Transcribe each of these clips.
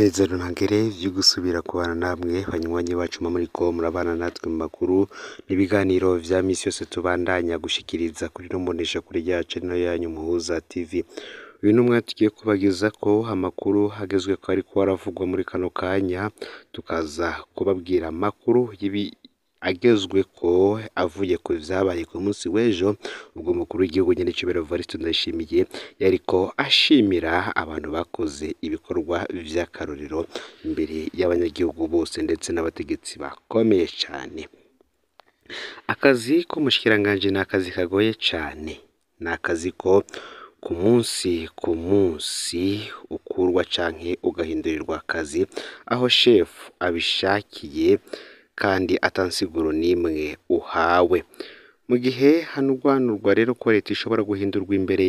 umunezero ntangere vyo gusubira kubana namwe banywanyi bacu muriko murabana natwe mu makuru n'ibiganiro vya misi yose tubandanya gushikiriza kuri no mbonesha kuri yacu no yanyu Muhuza TV. Uyu numwe tugiye kubagezako amakuru hagezwe ko ariko aravugwa muri kano kanya, tukaza kubabwira amakuru agezwe ko avuye ku vyabaye ku munsi w'ejo, ubwo mukuru w'igihugu Nyenicubahiro Evariste Ndayishimiye yariko ashimira abantu bakoze ibikorwa vy'akarorero imbere y'abanyagihugu bose ndetse n'abategetsi bakomeye cane. Akazi k'umushikiranganje ni akazi kagoye cane, ni akazi ko ku munsi ukurwa canke ugahindurirwa akazi aho shefu abishakiye kandi atansiguro n'imwe uhawe. Mu gihe hanurwanurwa rero ko leta ishobora guhindurwa imbere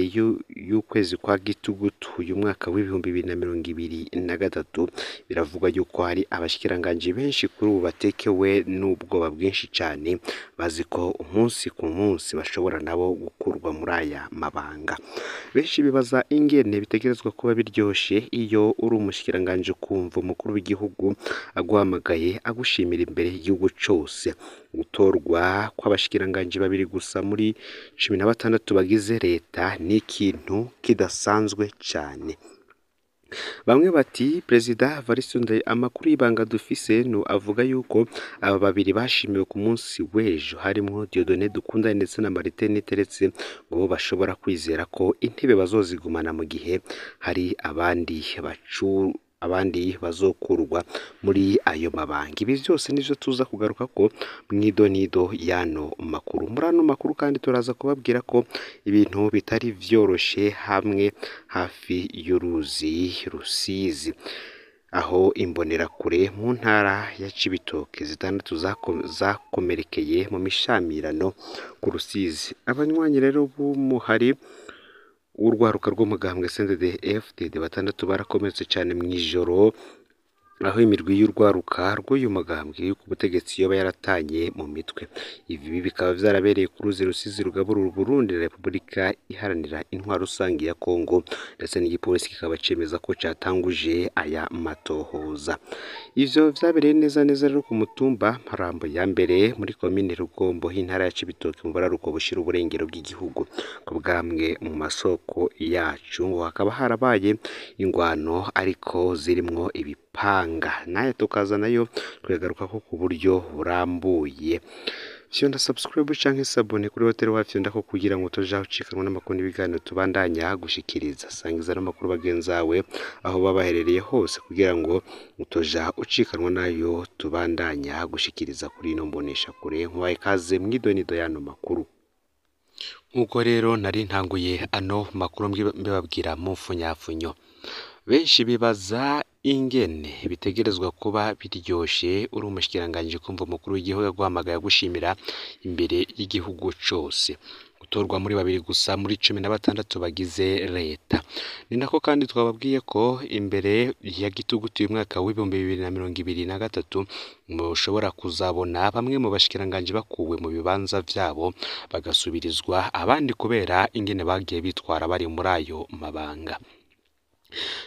y'ukwezi kwa gitugutu uyu mwaka w'2023, biravugwa yuko hari abashikiranganje benshi kuri ubu batekewe n'ubwoba bwinshi cane, bazi ko umunsi ku munsi bashobora nabo gukurwa muri aya mabanga. Benshi bibaza ingene bitegerezwa kuba biryoshe iyo uri umushikiranganje ukumva umukuru w'igihugu aguhamagaye agushimira imbere y'igihugu cose. Gutorwa kw'abashikiranganje babiri gusa muri 16 bagize leta ni ikintu kidasanzwe cane. Bamwe bati Perezida Evariste Ndayishimiye, amakuru y'ibanga dufise no avuga yuko aba babiri bashimiwe ku munsi w'ejo harimwo Dieudonné Dukundane ndetse na Martin Niteretse, ngo bashobora kwizera ko intebe bazozigumana mu gihe hari abandi bazokurwa muri ayo mabanga. Ibi vyose nivyo tuza kugaruka ko mw'idonido yano makuru. Muri ano makuru kandi turaza kubabwira ko ibintu bitari vyoroshe hamwe hafi y'uruzi Rusizi, aho imbonerakure mu ntara ya Cibitoke zitandatu zakomerekeye mu mishamirano ku Rusizi. Abanywanyi rero b'umuhari urwaruka rw'umugambwe CNDD-FDD batandatu barakomeretse cane mw'ijoro, aho imirwi y'urwaruka rw'uyu mugambwe ku butegetsi yoba yaratanye mu mitwe. Ibi bikaba vyarabereye ku ruzi Rusizi rugaburura Burundi na Repubulika iharanira intwaro rusangi ya Kongo, ndetse n'igipolisi kikaba cemeza ko catanguje aya matohoza. Ivyo vyabereye neza rero ku mutumba Mparambo ya mbere muri komine Rugombo y'intara ya Cibitoke mu buraruko bushira uburengero bw'igihugu. Ku bwamwe mu masoko yacu hakaba harabaye ingwano ariko zirimwo ibipanga, nayo tukaza nayo twagaruka ko ku buryo burambuye. Fyonda subscribe canke sabone kuri hotel wa Fyonda ko kugira ngo toja ucikanwa n'amakuru n'ibiganiro tubandanya gushikiriza. Sangiza n'amakuru bagenzawe aho babaherereye hose kugira ngo utoja ucikanwa nayo tubandanya gushikiriza kuri ino mbonesha kure. Nkwaye kaze mw'idonido yano makuru. Nkuko rero nari ntanguye ano makuru mbibabwira mu mfunyafunyo, benshi bibaza ingene bitegerezwa kuba biryoshe uri umushikiranganje kumva umukuru w'igihugu aguhamagaye gushimira imbere y'igihugu cose, gutorwa muri babiri gusa muri 16 bagize leta. Ni nako kandi twababwiye ko imbere ya gitugutu uyu mwaka w'2023 mushobora kuzabona bamwe mu bashikiranganje bakuwe mu bibanza vyabo bagasubirizwa abandi kubera ingene bagiye bitwara bari muri ayo mabanga.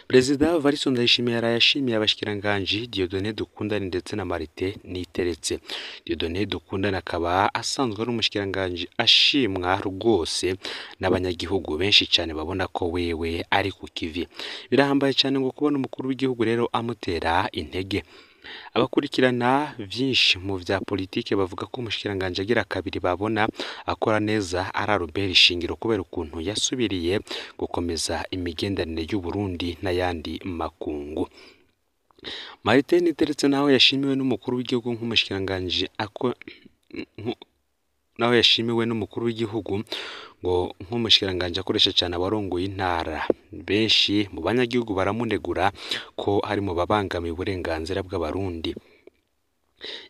Perezida Evariste Ndayishimiye yashimiye abashikiranganje Dieudonné Dukundane ndetse na Martin Niteretse. Dieudonné Dukundane akaba asanzwe ari umushikiranganje ashimwa rwose n'abanyagihugu benshi cyane, babona ko wewe ari ku kivi. Birahambaye cyane ngo kubona umukuru w'igihugu rero amutera intege. Abakurikirana vyinshi mu vya politike bavuga ko umushikiranganje agira kabiri babona akora neza ari Albert Shingiro, kubera ukuntu yasubiriye gukomeza imigenderanire y'u Burundi n'ayandi makungu. Martin Niteretse naho yashimiwe n'umukuru w'igihugu nk'umushikiranganje ngo nk'umushikiranganje akoresha cyane abarongoye intara. Benshi mu banyagihugu baramunegura ko hari mu babangamiye uburenganzira bw'abarundi.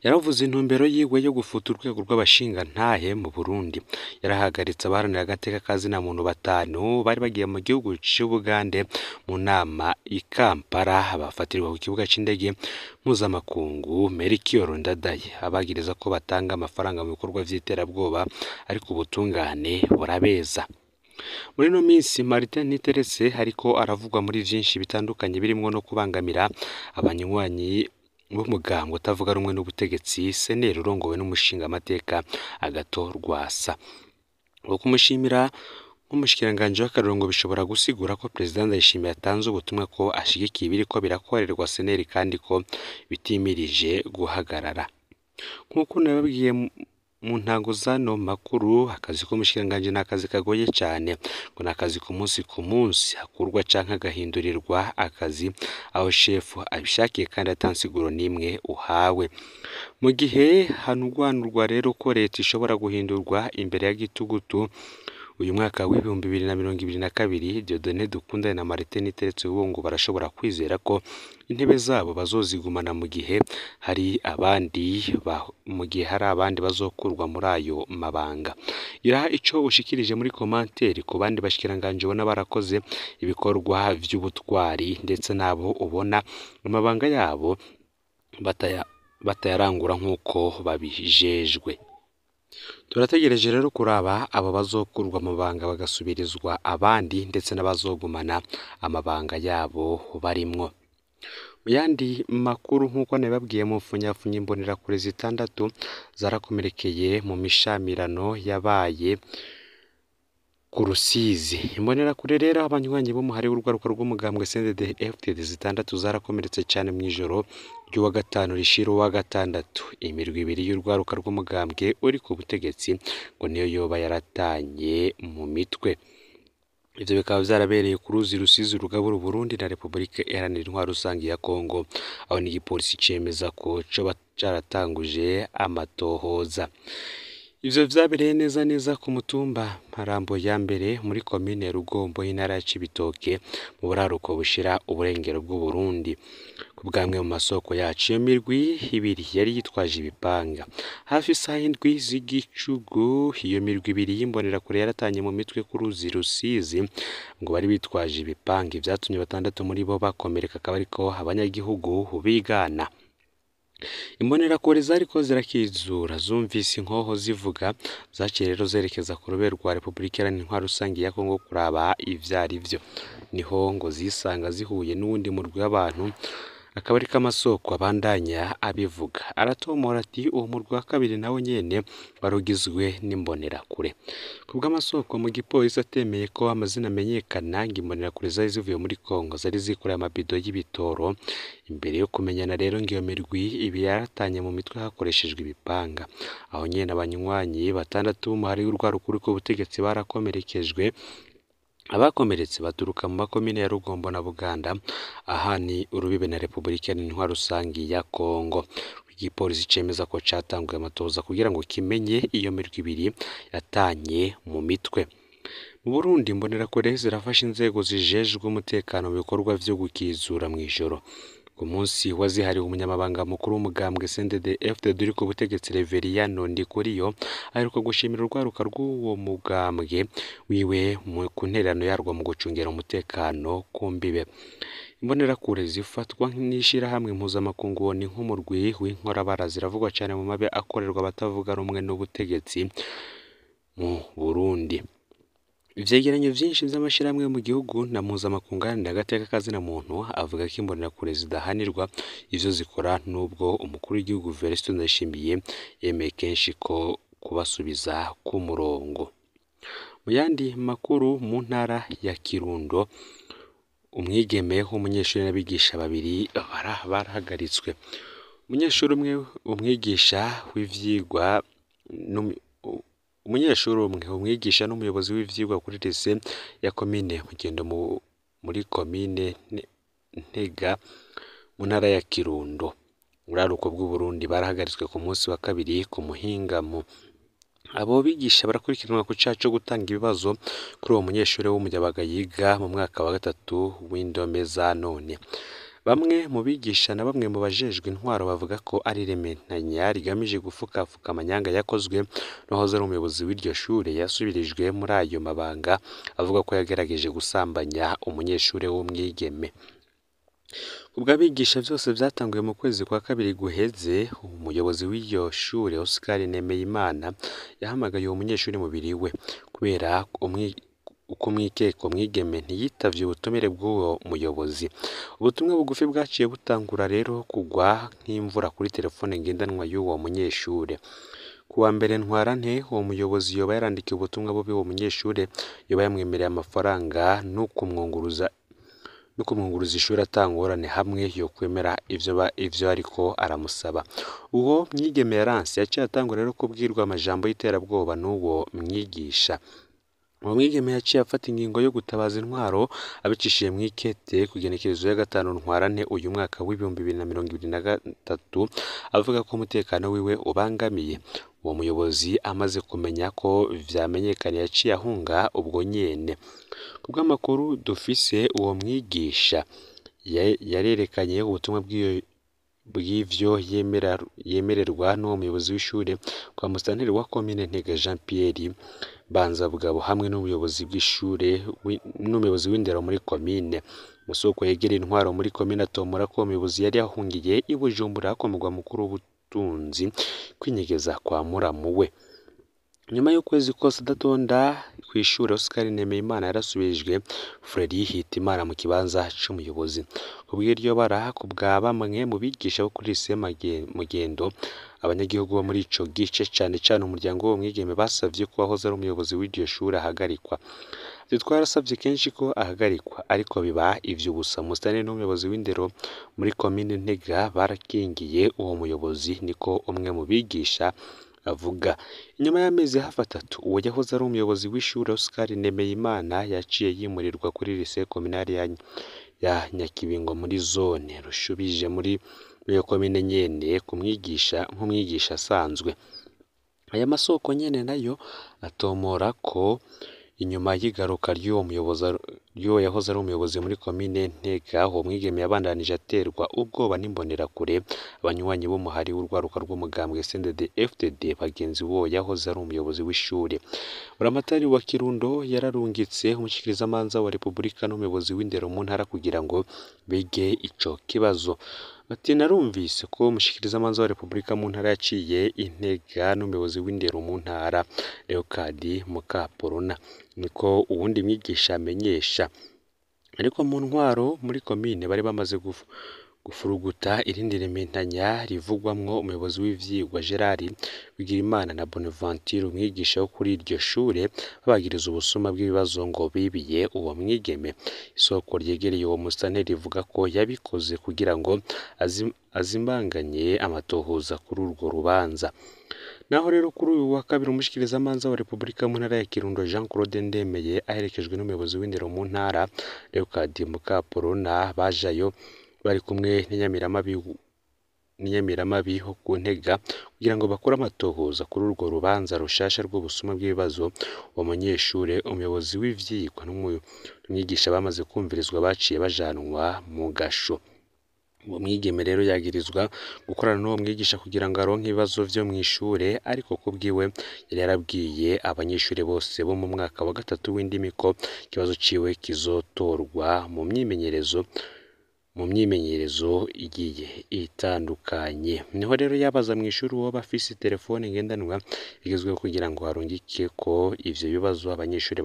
Yaravuze intumbero yiwe yo gufuta urwego rw'abashinga ntahe mu Burundi. Yarahagaritse abaharanira agateka kazina muntu 5 bari bagiye mu gihugu c'Ubugande mu nama i Kampala, bafatirwa ku kibuga c'indege mpuzamakungu Melchior Ndadaye, abagiriza ko batanga amafaranga mu bikorwa vy'iterabwoba ariko ubutungane burabeza. Muri ino minsi Martin Niteretse ariko aravugwa muri vyinshi bitandukanye birimwo no kubangamira abanywanyi b'umugambwe utavuga rumwe n'ubutegetsi seneri urongowe n'umushinga amateka Agathon Rwasa. Uko kumushimira nk'umushikiranganji w'akarongo bishobora gusigura ko Perezida Ndayishimiye yatanze ubutumwa ko ashigikiye ibiriko birakorerwa seneri kandi ko bitimirije guhagarara. Nk'uko nababwiye mu ntango zano makuru, akazi k'umushikiranganji ni akazi kagoye cyane, ngo ni akazi ku munsi hakurwa canke agahindurirwa akazi aho shefu abishakiye kandi atansiguro n'imwe uhawe. Mu gihe hanurwanurwa rero ko leta ishobora guhindurwa imbere ya gitugutu, uyu mwaka w'ibihumbi 2022 Dieudonné Dukundane na Martin Niteretse ngo barashobora kwizera ko intebe zabo bazozigumana mu gihe hari abandi bazokurwa muri ayo mabanga. Ira ico ushikirije muri commentaire ku bandi bashikiranganje ubona barakoze ibikorwa vy'ubutwari ndetse nabo ubona amabanga yabo batayarangura nk'uko babijejwe. Turategereje rero kuraba abo bazokurwa amabanga bagasubirizwa abandi ndetse n'abazogumana amabanga yabo barimwo. Mu yandi makuru nk'uko nababwiye mu mfunyafunyi imbonerakure zitandatu zarakomerekeye mu mishamirano yabaye ku Rusizi. Imbonerakure rero abanywanyi b'umuhari w'urwaruka rw'umugambwe CNDD-FDD zitandatu zarakomeretse cyane mu ijoro ry'uwa gatanu rishira uwa gatandatu. Imirwi ibiri y'urwaruka rw'umugambwe uri ku butegetsi ngo niyo yoba yaratanye mu mitwe. Ivyo bikaba vyarabereye ku ruzi Rusizi rugabura Burundi na Repubulika Iharanira Intwaro Rusangi ya Kongo, aho n'igipolisi cemeza ko coba caratanguje amatohoza. Ivyo vyabereye neza ku mutumba Marambo ya mbere muri komine Rugombo y'intara ya Cibitoke mu buraruko bushira uburengero bw'u Burundi. Ku bwamwe mu masoko yacu iyo mirwi ibiri yari yitwaje ibipanga. Hafi isaha indwi z'igicugu iyo mirwi ibiri y'imbonerakure yaratanye mu mitwe ku ruzi Rusizi ngo bari bitwaje ibipanga, vyatumye batandatu muri bo bakomereka, akaba ariko abanyagihugu bigana. Imbonerakure zariko zirakizura zumvise inkoho zivuga, zaciye rero zerekeza ku rubero rwa Repubulika Iharanira Intwaro Rusangi ya Kongo kuraba ivyarivyo. Niho ngo zisanga zihuye n'uwundi murwi w'abantu, akaba ariko amasoko abandanya abivuga. Aratomora ati uwo murwi wa kabiri nawo nyene warugizwe n'imbonerakure. Ku bw'amasoko mu gipolisi atemeye ko amazina amenyekana, ngo imbonerakure zari zivuye muri Kongo zari zikoreye amabido y'ibitoro. Imbere yo kumenyana rero ngo iyo mirwi ibi yaratanye mu mitwe hakoreshejwe ibipanga. Aho nyene abanywanyi batandatu b'umuhari w'urwaruka uri ku butegetsi barakomerekejwe. Abakomeretse baturuka mu makomine ya Rugombo na Buganda, aha ni urubibe na Repubulika Iharanira Intwaro Rusangi ya Kongo. Igipolisi cemeza ko catanguye amatohoza kugira ngo kimenye iyo mirwi ibiri yatanye mu mitwe. Mu Burundi imbonerakure zirafasha inzego zijejwe umutekano mu bikorwa vyo gukizura mw'ijoro. Ku munsi wazihariwe umunyamabanga mukuru w'umugambwe CNDD-FDD uri ku butegetsi Reveriyano Ndikuriyo aheruka gushimira urwaruka rw'uwo mugambwe wiwe ku ntererano yarwo mu gucungera umutekano ku mbibe. Imbonerakure zifatwa n'ishirahamwe mpuzamakungu ni nk'umurwi w'inkorabara ziravugwa cyane mu mabi akorerwa abatavuga rumwe n'ubutegetsi mu Burundi. Ivyegeranyo vyinshi vy'amashirahamwe mu gihugu na mpuzamakungu agateka kazina muntu avuga ko imbonerakure zidahanirwa ivyo zikora, nubwo umukuru w'igihugu Evariste Ndayishimiye yemeye kenshi ko kubasubiza ku murongo. Mu yandi makuru mu ntara ya Kirundo, umwigeme w'umunyeshuri n'abigisha babiri barahagaritswe. Umunyeshuri umwe umwigisha w'ivyigwa umwigisha n'umuyobozi w'ivyigwa kuri lycée ya komine Mugendo muri komine Ntega mu ntara ya Kirundo uraruko bw'u Burundi barahagaritswe ku munsi wa kabiri ku muhingamo. Abo bigisha barakurikiranwa ku caha co gutanga ibibazo kuri uwo munyeshuri w'umuyabaga yiga mu mwaka wa gatatu w'indome za none. Bamwe mu bigisha na bamwe mu bajejwe intwaro bavuga ko ari rementanya rigamije gufukafuka amanyanga yakozwe n'uwahoze ari umuyobozi w'iryo shure yasubirijwe muri ayo mabanga, avuga ko yagerageje gusambanya umunyeshuri w'umwigeme. Ubwo abigisha vyose vyatanguye mu kwezi kwa kabiri guheze, umuyobozi w'iryo shure Oscar Nemeyimana yahamagaye uwo munyeshuri mubiri we kubera uko mwigeme ntiyitavye ubutumire bw'uwo muyobozi. Ubutumwa bugufi bwaciye butangura rero kugwa nk'imvura kuri telefone ngendanwa y'uwo munyeshure. Kuwa mbere ntwarante uwo muyobozi yoba yarandikiye ubutumwa bubi uwo munyeshure yoba yamwemereye amafaranga no kumwunguruza ishuri atangorane hamwe yo kwemera ivyo ariko aramusaba. Uwo mwigeme yaranse yaciye atangura rero kubwirwa amajambo y'iterabwoba n'uwo mwigisha. Uwo mwigeme yaciye afata ingingo yo gutabaza intwaro abicishije mw'ikete ku igenekerezo ya 5 ntwarante uyu mwaka w'ibihumbi 2023 avuga ko umutekano wiwe ubangamiye. Uwo muyobozi amaze kumenya ko vyamenyekanye yaciye ahunga ubwo nyene. Kubw'amakuru dufise uwo mwigisha yarerekanye ubutumwa bw'ivyo yemererwa n'uwo muyobozi w'ishure kwa musitanteri wa komine Ntega Jean Pierre Banzabugabo hamwe n'umuyobozi w'ishure n'umuyobozi w'indero muri komine. Musoko yegereye intwaro muri komine atomora ko umuyobozi yari yahungiye i Bujumbura ku mugwa mukuru w'ubutunzi kwinyegeza kwa muramu we. Nyuma y'ukwezi kose adatonda kw'ishure, Oscar Nemeyimana yarasubirijwe Freddy Hitimana mu kibanza c'umuyobozi. Kubw'iryo bara kubwa bamwe mu bigisha bo kuri lycée Mugendo, abanyagihugu bo muri ico gice cane umuryango wo mwigeme basavye ko wahoze ari umuyobozi w'iryo shure ahagarikwa. Twarasavye kenshi ko ahagarikwa ariko biba ivy'ubusa. Musitanteri n'umuyobozi w'indero muri komine Ntega barakingiye uwo muyobozi, niko umwe mu bigisha avuga. Inyuma y'amezi hafi 3 uwo yahoze ari umuyobozi w'ishure Oscar Nemeyimana yaciye yimurirwa kuri lycée communale ya Nyakibingo muri zone Rushubije muri iyo komine nyene nk'umwigisha asanzwe. Aya masoko nyene nayo atomora ko inyuma y'igaruka ry'uwo yahoze ari umuyobozi muri komine Ntega, uwo mwigeme yabandanije aterwa ubwoba n'imbonerakure abanywanyi b'umuhari w'urwaruka rw'umugambwe CNDD-FDD bagenzi uwo yahoze ari umuyobozi w'ishure. Buramatari wa Kirundo yararungitse umushikirizamanza wa Repubulika n'umuyobozi w'indero mu ntara kugira ngo bige ico kibazo. Bati narumvise ko umushikirizamanza wa Repubulika mu ntara yaciye Intega n'umuyobozi w'indero mu ntara Leocard Mukaporona, niko uwundi mwigisha amenyesha. Ariko mu ntwaro muri komine bari bamaze gufuruguta irindi rementanya rivugwamwo umuyobozi w'ivyigwa Gerard Bigirimana na Bonaventure umwigisha wo kuri iryo shure babagiriza ubusuma bw'ibibazo ngo bibiye uwo mwigeme. Isoko ryegereye uwo musitanteri rivuga ko yabikoze kugira ngo azimbanganye amatohoza kuri urwo rubanza. Naho rero kuri uyu wa kabiri umushikirizamanza wa Repubulika mu ntara ya Kirundo Jean Claude Ndemeye aherekejwe n'umuyobozi w'indero mu ntara Leocard Mukaporona bajayo bari kumwe n'inyamiramabi ho ku Ntega kugira ngo bakore amatohoza kuri urwo rubanza rushasha rw'ubusuma bw'ibibazo uwo munyeshure, umuyobozi w'ivyigwa n'umwigisha bamaze kumvirizwa baciye bajanwa mu gasho. Uwo mwigeme rero yagirizwa gukorana n'uwo mwigisha kugira ngo aronke ibibazo vyo mw'ishure, ariko kubwiwe yari yarabwiye abanyeshure bose bo mu mwaka wa 3 w'indimi ko ikibazo ciwe kizotorwa mu myimenyerezo igiye itandukanye. Niho rero yabaza mw'ishuri uwo bafise telefone ngendanwa igezweho kugira ngo arungike ko ivyo bibazo abanyeshure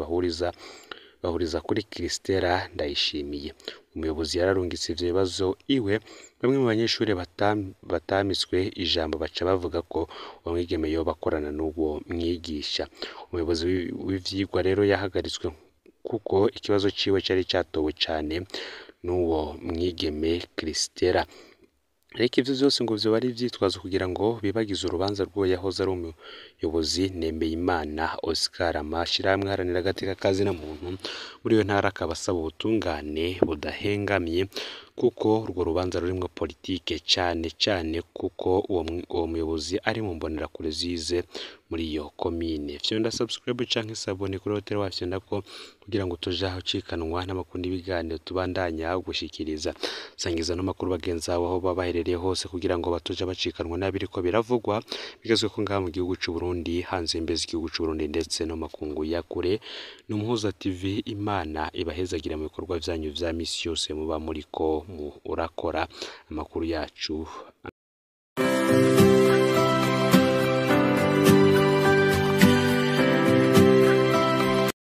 bahuriza kuri Kristera Ndayishimiye. Umuyobozi yararungitse ivyo bibazo iwe, bamwe mu banyeshure batamiswe ijambo baca bavuga ko uwo mwigeme yoba akorana n'uwo mwigisha. Umuyobozi w'ivyigwa rero yahagaritswe kuko ikibazo ciwe cari catowe cane n'uwo mwigeme Kristera. Ariko ivyo vyose ngo vyoba ari ivyitwazo kugira ngo bibagize urubanza rw'uwo yahoze ari umuyobozi Nemeyimana Oscar. Amashirahamwe aharanira agateka kazina muntu muri iyo ntara akaba asaba ubutungane budahengamiye kuko urwo rubanza rurimwo politike cane kuko uwo muyobozi ari mu mbonerakure zize muri iyo komine. Fyonda subscribe canke sabone kuri hotel wafyonda ko kugira ngo tujaho cikanwa n'amakuru n'ibiganiro tubandanya gushikiriza. Sangiza no makuru bagenzi aho babaherereye hose kugira ngo batoja bacikanwa n'abiriko biravugwa bigezwe ko ngaha mu gihugu c'u Burundi, hanze imbezi igihugu c'u Burundi ndetse no makungu ya kure. N'umuhuza TV, Imana ibahezagira mu bikorwa vyanyu vya misi yose muba muriko urakora. Amakuru yacu